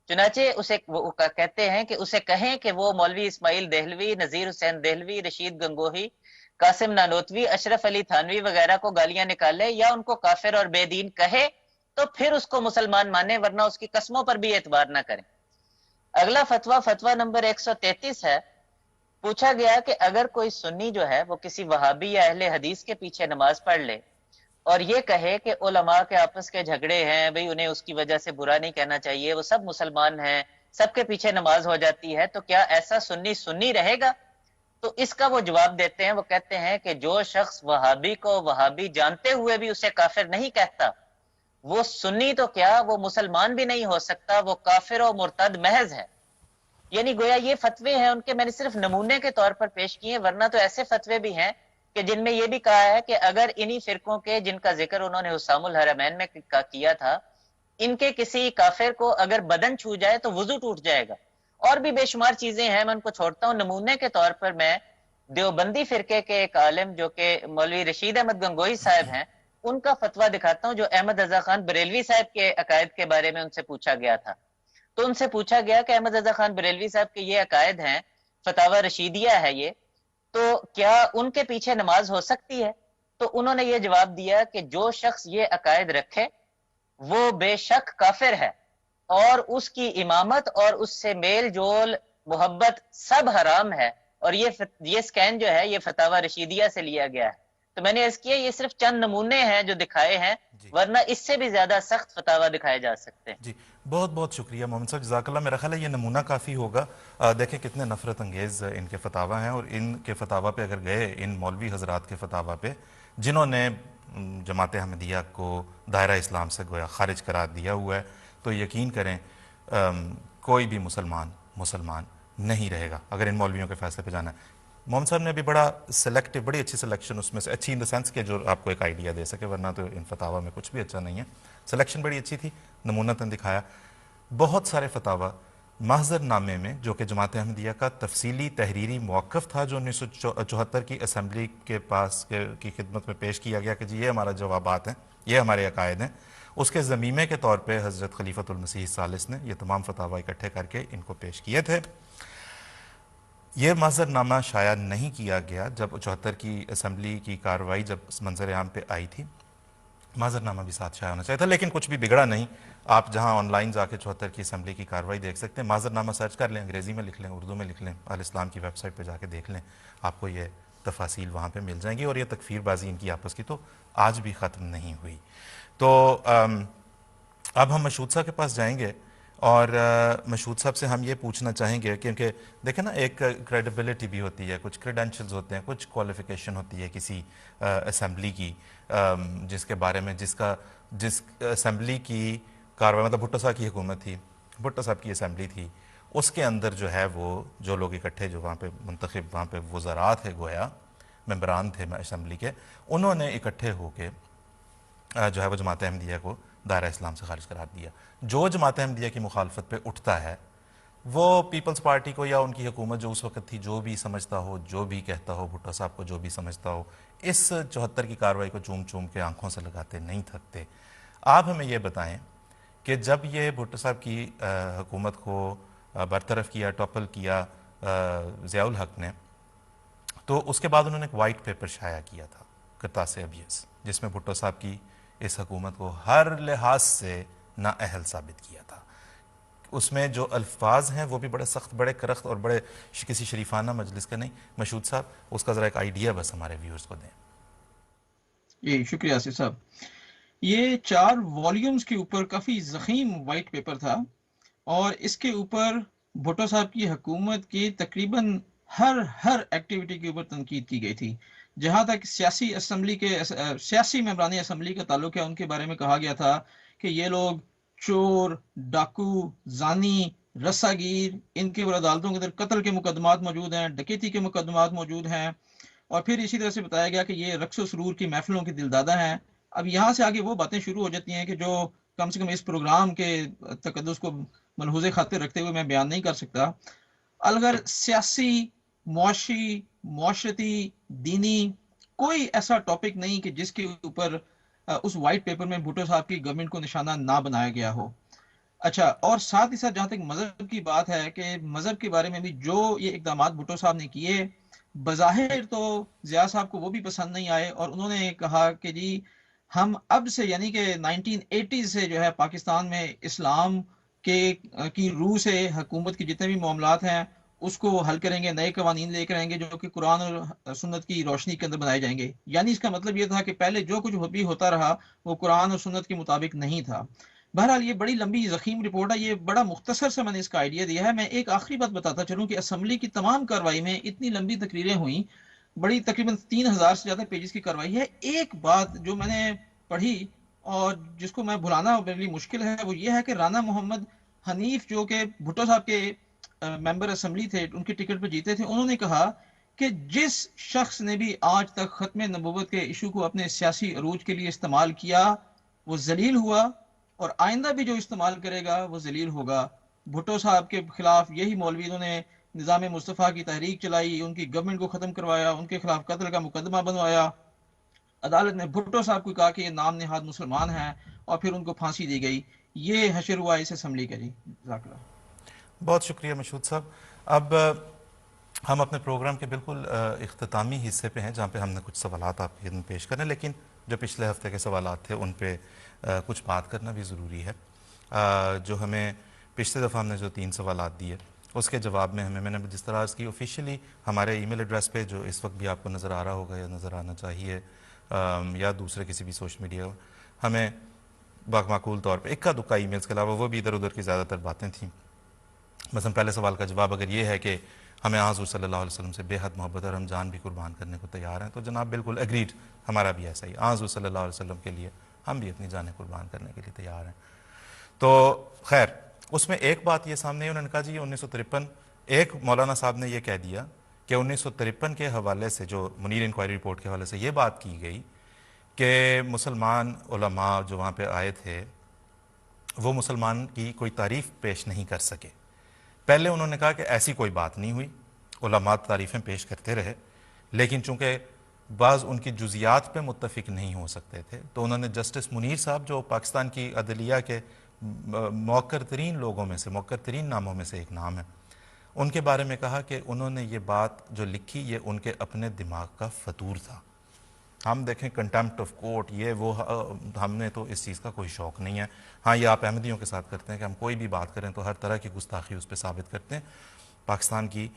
چنانچہ وہ کہتے ہیں کہ اسے کہیں کہ وہ مولوی اسماعیل دہلوی، نذیر حسین دہلوی، رشید گنگوہی، قاسم نانوتوی، اشرف علی تھانوی وغیرہ کو گالیاں نکالے یا ان کو کافر اور بے دین کہے تو پھر اس کو مسلمان مانے، ورنہ اس کی قسموں پر بھی اعتبار نہ کریں۔ اگلا فتویٰ نمبر 133 ہے۔ پوچھا گیا کہ اگر کوئی سنی جو ہے وہ کسی وہابی یا اہل حدیث کے پیچھے نماز پڑھ لے اور یہ کہے کہ علماء کے آپس کے جھگڑے ہیں، بھئی انہیں اس کی وجہ سے برا نہیں کہنا چاہیے، وہ سب مسلمان ہیں، سب کے پیچھے نماز ہو جاتی ہے، تو کیا ایسا سنی رہے گا؟ تو اس کا وہ جواب دیتے ہیں، وہ کہتے ہیں کہ جو شخص وہابی کو وہابی جانتے ہوئے بھی اسے کافر نہیں کہتا، وہ سنی تو کیا وہ مسلمان بھی نہیں ہو سکتا، وہ کافر و مرتد محض ہے۔ یعنی گویا یہ فتوے ہیں ان کے، میں نے صرف نمونے کے طور پر پیش کیے، ورنہ تو ایسے فتوے بھی ہیں کہ جن میں یہ بھی کہا ہے کہ اگر انہی فرقوں کے جن کا ذکر انہوں نے حسام الحرمین میں کیا تھا، ان کے کسی کافر کو اگر بدن چھو جائے تو وضو ٹوٹ جائے گا، اور بھی بے شمار چیزیں ہیں، میں ان کو چھوڑتا ہوں۔ نمونے کے طور پر میں دیوبندی فرقے کے ایک عالم جو کہ مولوی رشید احمد گنگوہی صاحب ہیں، ان کا فتویٰ دکھاتا ہوں، جو احمد رضا خان بریلوی صاحب کے عقائد کے بارے میں ان سے پوچھا گیا تھا۔ تو ان سے پوچھا گیا کہ احمد رضا خان بریلوی صاحب کے یہ عقائد ہیں، فتاوی رشیدیہ ہے یہ، تو کیا ان کے پیچھے نماز ہو سکتی ہے؟ تو انہوں نے یہ جواب دیا کہ جو شخص یہ عقائد رکھے وہ بے شک کافر ہے، اور اس کی امامت اور اس سے میل جول محبت سب حرام ہے، اور یہ سکین جو ہے یہ فتاوی رشیدیہ سے لیا گیا ہے۔ تو میں نے عرض کیا یہ صرف چند نمونے ہیں جو دکھائے ہیں، ورنہ اس سے بھی زیادہ سخت فتاوی دکھائے جا سکتے ہیں۔ جی بہت بہت شکریہ محمد صاحب، جزاک اللہ۔ میرا خیال ہے یہ نمونہ کافی ہوگا۔ دیکھیں کتنے نفرت انگیز ان کے فتاوی ہیں، اور ان کے فتاوی پہ اگر گئے، ان مولوی حضرات کے فتاوی پہ جنہوں نے جماعت احمدیہ کو دائرہ اسلام سے گویا خارج قرار دیا ہوا ہے، تو یقین کریں کوئی بھی مسلمان نہیں رہے گا اگر ان مولویوں کے فیصلے پہ جانا ہے۔ محمد صاحب نے بھی بڑی اچھی سلیکشن اس میں سے، اچھی ان دا سینس کہ جو آپ کو ایک آئیڈیا دے سکے، ورنہ تو ان فتاوی میں کچھ بھی اچھا نہیں ہے۔ سلیکشن بڑی اچھی تھی، نمونتاً دکھایا۔ بہت سارے فتاوی محضر نامے میں جو کہ جماعت احمدیہ کا تفصیلی تحریری موقف تھا، جو 1974 کی اسمبلی کے پاس کی خدمت میں پیش کیا گیا کہ جی یہ ہمارا جوابات ہیں، یہ ہمارے عقائد ہیں، اس کے ضمیمے کے طور پہ حضرت خلیفۃ المسیح الثالث نے یہ تمام فتاوی اکٹھے کر کے ان کو پیش کیے تھے۔ یہ محضر نامہ شائع نہیں کیا گیا جب 74 کی اسمبلی کی کارروائی جب منظر عام پہ آئی تھی، محضر نامہ بھی ساتھ شائع ہونا چاہیے تھا، لیکن کچھ بھی بگڑا نہیں۔ آپ جہاں آن لائن جا کے 74 کی اسمبلی کی کارروائی دیکھ سکتے ہیں، محضر نامہ سرچ کر لیں، انگریزی میں لکھ لیں، اردو میں لکھ لیں، اہل اسلام کی ویب سائٹ پہ جا کے دیکھ لیں، آپ کو یہ تفاصیل وہاں پہ مل جائیں گی۔ اور یہ تکفیر بازی ان کی آپس کی تو آج بھی ختم نہیں ہوئی۔ تو اب ہم مشہود صاحب کے پاس جائیں گے، اور مشہود صاحب سے ہم یہ پوچھنا چاہیں گے کیونکہ دیکھیں نا، ایک کریڈیبلٹی بھی ہوتی ہے، کچھ کریڈینشلز ہوتے ہیں، کچھ کوالیفیکیشن ہوتی ہے کسی اسمبلی کی، جس کے بارے میں جس اسمبلی کی کارروائی، مطلب بھٹو صاحب کی حکومت تھی، بھٹو صاحب کی اسمبلی تھی، اس کے اندر جو ہے وہ جو لوگ اکٹھے جو وہاں پہ منتخب، وہاں پہ وزراء تھے، گویا ممبران تھے اسمبلی کے، انہوں نے اکٹھے ہو کے جو ہے وہ جماعت احمدیہ کو دائرہ اسلام سے خارج قرار دیا۔ جو جماعت احمدیہ کی مخالفت پہ اٹھتا ہے وہ پیپلز پارٹی کو یا ان کی حکومت جو اس وقت تھی جو بھی سمجھتا ہو، جو بھی کہتا ہو، بھٹو صاحب کو جو بھی سمجھتا ہو، اس 74 کی کارروائی کو چوم کے آنکھوں سے لگاتے نہیں تھکتے۔ آپ ہمیں یہ بتائیں کہ جب یہ بھٹو صاحب کی حکومت کو برطرف کیا، ٹاپل کیا ضیاء الحق نے، تو اس کے بعد انہوں نے ایک وائٹ پیپر شائع کیا تھا، کرتاس ابیض، جس میں بھٹو صاحب کی اس حکومت کو ہر لحاظ سے نااہل ثابت کیا تھا۔ اس میں جو الفاظ ہیں وہ بھی بڑے سخت، بڑے کرخت اور بڑے کسی شریفانہ مجلس کا نہیں. مشہود صاحب اس کا ذرا ایک آئیڈیا بس ہمارے ویورز کو دیں. جی شکریہ آصف صاحب. یہ 4 والیومز کے اوپر کافی ضخیم وائٹ پیپر تھا، اور اس کے اوپر بھٹو صاحب کی حکومت کی تقریباً ہر ایکٹیویٹی کے اوپر تنقید کی گئی تھی. جہاں تک سیاسی ممبران اسمبلی کا تعلق ہے، ان کے بارے میں کہا گیا تھا کہ یہ لوگ چور، ڈاکو، زانی، رسا گیر، ان کے اوپر عدالتوں کے اندر قتل کے مقدمات موجود ہیں، ڈکیتی کے مقدمات موجود ہیں. اور پھر اسی طرح سے بتایا گیا کہ یہ رقص و سرور کی محفلوں کے دلدادہ ہیں. اب یہاں سے آگے وہ باتیں شروع ہو جاتی ہیں کہ جو کم سے کم اس پروگرام کے تقدس کو ملحوظ خاطر رکھتے ہوئے میں بیان نہیں کر سکتا. اگر سیاسی، معاشی، معاشرتی، دینی کوئی ایسا ٹاپک نہیں کہ جس کے اوپر اس وائٹ پیپر میں بھٹو صاحب کی گورنمنٹ کو نشانہ نہ بنایا گیا ہو. اچھا، اور ساتھ ہی ساتھ جہاں تک مذہب کی بات ہے کہ مذہب کے بارے میں بھی جو یہ اقدامات بھٹو صاحب نے کیے، بظاہر تو ضیاء صاحب کو وہ بھی پسند نہیں آئے، اور انہوں نے کہا کہ جی ہم اب سے یعنی کہ 1980 سے جو ہے پاکستان میں اسلام کی روح سے حکومت کے جتنے بھی معاملات ہیں اس کو حل کریں گے، نئے قوانین لے کر آئیں گے جو کہ قرآن اور سنت کی روشنی کے اندر بنائے جائیں گے. یعنی اس کا مطلب یہ تھا کہ پہلے جو کچھ بھی ہوتا رہا وہ قرآن اور سنت کے مطابق نہیں تھا. بہرحال یہ بڑی لمبی ضخیم رپورٹ ہے، یہ بڑا مختصر سے میں نے اس کا آئیڈیا دیا ہے. میں ایک آخری بات بتاتا چلوں کہ اسمبلی کی تمام کارروائی میں اتنی لمبی تقریریں ہوئیں، بڑی تقریباً 3000 سے زیادہ پیجز کی کارروائی ہے. ایک بات جو میں نے پڑھی اور جس کو میں بھلانا میرے لیے مشکل ہے وہ یہ ہے کہ رانا محمد حنیف جو کہ بھٹو صاحب کے ممبر اسمبلی تھے، ان کی ٹکٹ پہ جیتے تھے، انہوں نے کہا کہ جس شخص نے بھی آج تک ختم نبوت کے ایشو کو اپنے سیاسی عروج کے لیے استعمال کیا وہ ذلیل ہوا، اور آئندہ بھی جو استعمال کرے گا وہ ذلیل ہوگا. بھٹو صاحب کے خلاف یہی مولوی انہوں نے نظام مصطفیٰ کی تحریک چلائی، ان کی گورنمنٹ کو ختم کروایا، ان کے خلاف قتل کا مقدمہ بنوایا. عدالت نے بھٹو صاحب کو کہا کہ یہ نام نہاد مسلمان ہیں، اور پھر ان کو پھانسی دی گئی. یہ حشر ہوا اس اسمبلی کا. جی جزاک اللہ. بہت شکریہ مشہود صاحب. اب ہم اپنے پروگرام کے بالکل اختتامی حصے پہ ہیں جہاں پہ ہم نے کچھ سوالات آپ کے پیش کرنے، لیکن جو پچھلے ہفتے کے سوالات تھے ان پہ کچھ بات کرنا بھی ضروری ہے. جو ہمیں پچھلے دفعہ ہم نے جو 3 سوالات دیے اس کے جواب میں میں نے جس طرح عرض کی آفیشیلی ہمارے ای میل ایڈریس پہ جو اس وقت بھی آپ کو نظر آ رہا ہوگا یا نظر آنا چاہیے، یا دوسرے کسی بھی سوشل میڈیا، ہمیں معقول طور پہ اکا دکا ای میلز کے علاوہ وہ بھی ادھر ادھر کی زیادہ تر باتیں تھیں. مثلا پہلے سوال کا جواب اگر یہ ہے کہ ہمیں حضور صلی اللہ علیہ وسلم سے بے حد محبت اور ہم جان بھی قربان کرنے کو تیار ہیں، تو جناب بالکل ایگریڈ، ہمارا بھی ایسا ہی، حضور صلی اللہ علیہ وسلم کے لیے ہم بھی اپنی جانیں قربان کرنے کے لیے تیار ہیں. تو خیر اس میں ایک بات یہ سامنے ہے، انہوں نے کہا جی 1953، ایک مولانا صاحب نے یہ کہہ دیا کہ 1953 کے حوالے سے جو منیر انکوائری رپورٹ کے حوالے سے یہ بات کی گئی کہ مسلمان علماء جو وہاں پہ آئے تھے وہ مسلمان کی کوئی تعریف پیش نہیں کر سکے. پہلے انہوں نے کہا کہ ایسی کوئی بات نہیں ہوئی، علماء تعریفیں پیش کرتے رہے، لیکن چونکہ بعض ان کی جزیات پہ متفق نہیں ہو سکتے تھے تو انہوں نے جسٹس منیر صاحب جو پاکستان کی عدلیہ کے موقر ترین لوگوں میں سے، موقر ترین ناموں میں سے ایک نام ہے، ان کے بارے میں کہا کہ انہوں نے یہ بات جو لکھی یہ ان کے اپنے دماغ کا فطور تھا. ہم دیکھیں کنٹمپٹ آف کورٹ یہ وہ، ہم نے تو اس چیز کا کوئی شوق نہیں ہے. ہاں یہ آپ احمدیوں کے ساتھ کرتے ہیں کہ ہم کوئی بھی بات کریں تو ہر طرح کی گستاخی اس پہ ثابت کرتے ہیں. پاکستان کی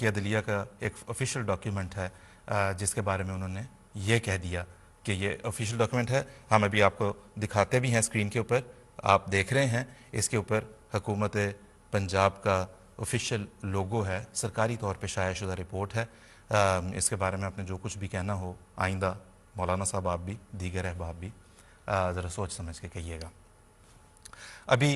عدلیہ کا ایک آفیشیل ڈاکیومنٹ ہے جس کے بارے میں انہوں نے یہ کہہ دیا کہ یہ آفیشیل ڈاکیومنٹ ہے. ہم ابھی آپ کو دکھاتے بھی ہیں اسکرین کے اوپر، آپ دیکھ رہے ہیں، اس کے اوپر حکومت پنجاب کا آفیشیل لوگو ہے، سرکاری طور پہ شائع شدہ رپورٹ ہے. اس کے بارے میں آپ نے جو کچھ بھی کہنا ہو آئندہ مولانا صاحب آپ بھی، دیگر احباب بھی ذرا سوچ سمجھ کے کہیے گا. ابھی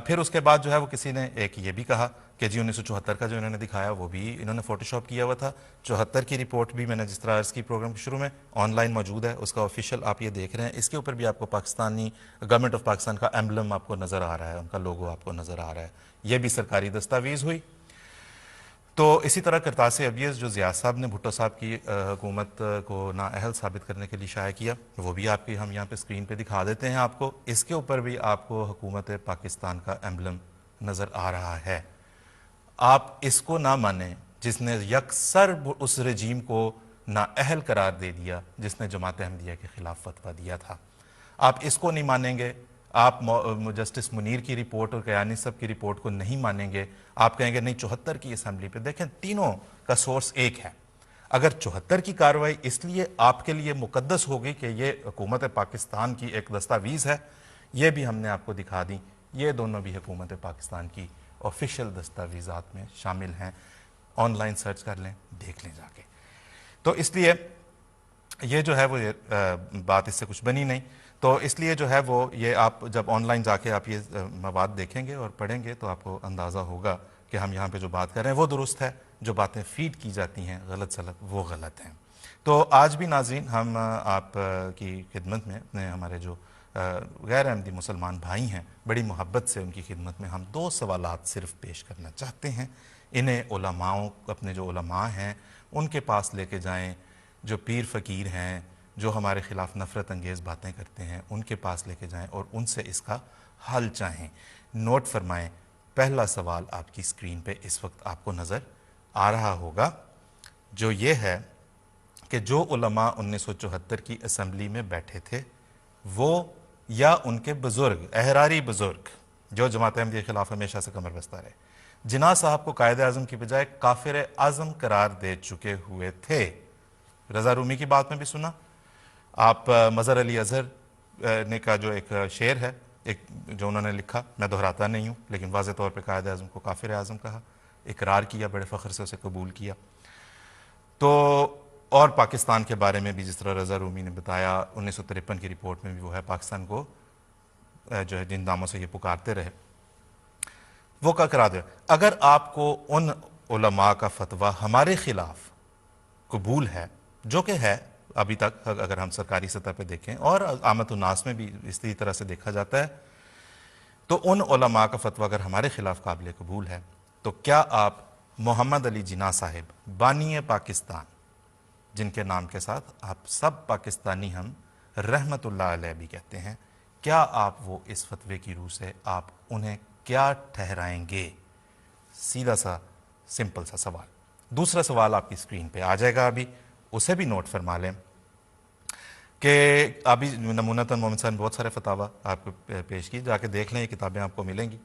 پھر اس کے بعد جو ہے وہ کسی نے ایک یہ بھی کہا کہ جی 1974 کا جو انہوں نے دکھایا وہ بھی انہوں نے فوٹو شاپ کیا ہوا تھا. 74 کی رپورٹ بھی میں نے جس طرح عرض کی پروگرام کے شروع میں آن لائن موجود ہے، اس کا آفیشیل آپ یہ دیکھ رہے ہیں. اس کے اوپر بھی آپ کو پاکستانی گورنمنٹ آف پاکستان کا ایمبلم آپ کو نظر آ رہا ہے، ان کا لوگو آپ کو نظر آ رہا ہے. یہ بھی سرکاری دستاویز ہوئی. تو اسی طرح کرتاس ابیض جو ضیاء صاحب نے بھٹو صاحب کی حکومت کو نااہل ثابت کرنے کے لیے شائع کیا، وہ بھی آپ کی ہم یہاں پہ اسکرین پہ دکھا دیتے ہیں آپ کو. اس کے اوپر بھی آپ کو حکومت پاکستان کا ایمبلم نظر آ رہا ہے. آپ اس کو نہ مانیں جس نے یکسر اس رجیم کو نااہل قرار دے دیا جس نے جماعت احمدیہ کے خلاف فتویٰ دیا تھا. آپ اس کو نہیں مانیں گے، آپ جسٹس منیر کی رپورٹ اور کیانی صاحب کی رپورٹ کو نہیں مانیں گے، آپ کہیں گے نہیں 74 کی اسمبلی پہ، دیکھیں تینوں کا سورس ایک ہے۔ اگر 74 کی کارروائی اس لیے آپ کے لیے مقدس ہوگی کہ یہ حکومت پاکستان کی ایک دستاویز ہے، یہ بھی ہم نے آپ کو دکھا دی، یہ دونوں بھی حکومت پاکستان کی آفیشیل دستاویزات میں شامل ہیں، آن لائن سرچ کر لیں، دیکھ لیں جا کے۔ تو اس لیے یہ جو ہے وہ بات اس سے کچھ بنی نہیں، تو اس لیے جو ہے وہ یہ آپ جب آن لائن جا کے آپ یہ مواد دیکھیں گے اور پڑھیں گے تو آپ کو اندازہ ہوگا کہ ہم یہاں پہ جو بات کر رہے ہیں وہ درست ہے، جو باتیں فیڈ کی جاتی ہیں غلط سلط وہ غلط ہیں۔ تو آج بھی ناظرین ہم آپ کی خدمت میں اپنے ہمارے جو غیر احمدی مسلمان بھائی ہیں بڑی محبت سے ان کی خدمت میں ہم 2 سوالات صرف پیش کرنا چاہتے ہیں۔ انہیں علماؤں اپنے جو علماء ہیں ان کے پاس لے کے جائیں، جو پیر فقیر ہیں جو ہمارے خلاف نفرت انگیز باتیں کرتے ہیں ان کے پاس لے کے جائیں اور ان سے اس کا حل چاہیں۔ نوٹ فرمائیں، پہلا سوال آپ کی اسکرین پہ اس وقت آپ کو نظر آ رہا ہوگا، جو یہ ہے کہ جو علماء 1974 کی اسمبلی میں بیٹھے تھے وہ یا ان کے بزرگ، احراری بزرگ جو جماعت احمدیہ کے خلاف ہمیشہ سے کمر بستہ رہے، جناح صاحب کو قائد اعظم کی بجائے کافر اعظم قرار دے چکے ہوئے تھے۔ رضا رومی کی بات میں بھی سنا، آپ مظہر علی اظہر نے کا جو ایک شعر ہے ایک جو انہوں نے لکھا، میں دہراتا نہیں ہوں لیکن واضح طور پہ قائد اعظم کو کافر اعظم کہا، اقرار کیا، بڑے فخر سے اسے قبول کیا۔ تو اور پاکستان کے بارے میں بھی جس طرح رضا رومی نے بتایا 1953 کی رپورٹ میں بھی وہ ہے پاکستان کو جو ہے جن ناموں سے یہ پکارتے رہے وہ کا کرا دے۔ اگر آپ کو ان علماء کا فتویٰ ہمارے خلاف قبول ہے، جو کہ ہے ابھی تک اگر ہم سرکاری سطح پہ دیکھیں اور عامت الناس میں بھی اسی طرح سے دیکھا جاتا ہے، تو ان علماء کا فتویٰ اگر ہمارے خلاف قابل قبول ہے تو کیا آپ محمد علی جناح صاحب بانی پاکستان، جن کے نام کے ساتھ آپ سب پاکستانی ہم رحمت اللہ علیہ بھی کہتے ہیں، کیا آپ وہ اس فتوے کی روح سے آپ انہیں کیا ٹھہرائیں گے؟ سیدھا سا سمپل سا سوال۔ دوسرا سوال آپ کی اسکرین پہ آ جائے گا، ابھی اسے بھی نوٹ فرما لیں کہ ابھی نمونتاً محمد صاحب نے بہت سارے فتاویٰ آپ کو پیش کی، جا کے دیکھ لیں، یہ کتابیں آپ کو ملیں گی۔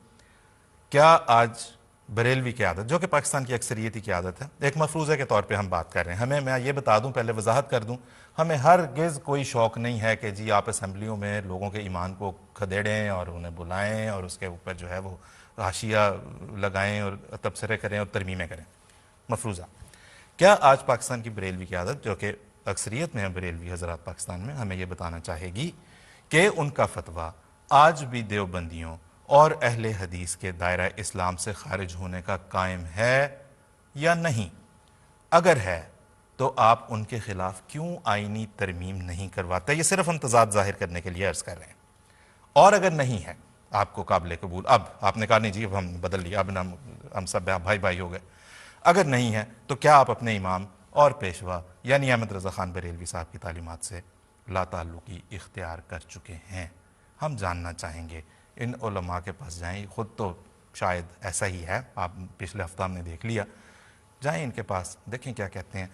کیا آج بریلوی کی عادت، جو کہ پاکستان کی اکثریتی کی عادت ہے، ایک مفروضے کے طور پہ ہم بات کر رہے ہیں، ہمیں میں یہ بتا دوں، پہلے وضاحت کر دوں، ہمیں ہرگز کوئی شوق نہیں ہے کہ جی آپ اسمبلیوں میں لوگوں کے ایمان کو کھدیڑیں اور انہیں بلائیں اور اس کے اوپر جو ہے وہ حاشیہ لگائیں اور تبصرے کریں اور ترمیمیں کریں۔ مفروضہ کیا آج پاکستان کی بریلوی کی عادت، جو کہ اکثریت میں ہے بریلوی حضرات پاکستان میں، ہمیں یہ بتانا چاہے گی کہ ان کا فتویٰ آج بھی دیوبندیوں اور اہل حدیث کے دائرہ اسلام سے خارج ہونے کا قائم ہے یا نہیں؟ اگر ہے تو آپ ان کے خلاف کیوں آئینی ترمیم نہیں کرواتے؟ یہ صرف ہم تضاد ظاہر کرنے کے لیے عرض کر رہے ہیں۔ اور اگر نہیں ہے آپ کو قابل قبول، اب آپ نے کہا نہیں جی اب ہم بدل لیا، اب ہم سب بھائی بھائی ہو گئے، اگر نہیں ہے تو کیا آپ اپنے امام اور پیشوا یعنی احمد رضا خان بریلوی صاحب کی تعلیمات سے لا تعلقی اختیار کر چکے ہیں؟ ہم جاننا چاہیں گے۔ ان علماء کے پاس جائیں، خود تو شاید ایسا ہی ہے، آپ پچھلے ہفتہ ہم نے دیکھ لیا، جائیں ان کے پاس دیکھیں کیا کہتے ہیں۔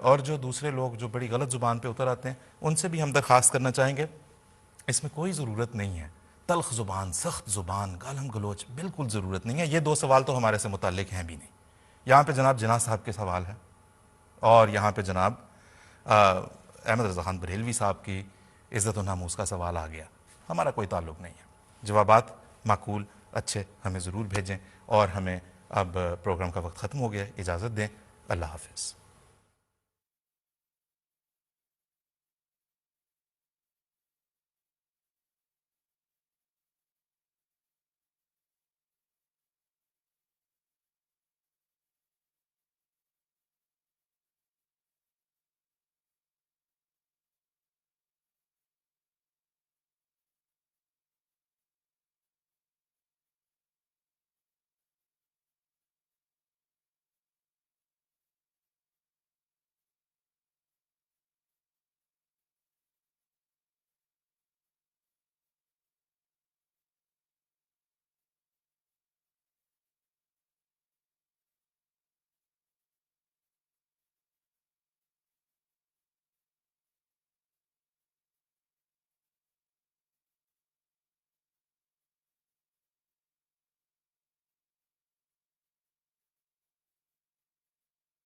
اور جو دوسرے لوگ جو بڑی غلط زبان پہ اتر آتے ہیں ان سے بھی ہم درخواست کرنا چاہیں گے، اس میں کوئی ضرورت نہیں ہے، تلخ زبان، سخت زبان، گالم گلوچ، بالکل ضرورت نہیں ہے۔ یہ 2 سوال تو ہمارے سے متعلق ہیں بھی نہیں۔ یہاں پہ جناب جناح صاحب کے سوال ہے اور یہاں پہ جناب احمد رضا خان بریلوی صاحب کی عزت و ناموس کا سوال آ گیا، ہمارا کوئی تعلق نہیں ہے۔ جوابات معقول اچھے ہمیں ضرور بھیجیں، اور ہمیں اب پروگرام کا وقت ختم ہو گیا، اجازت دیں، اللہ حافظ۔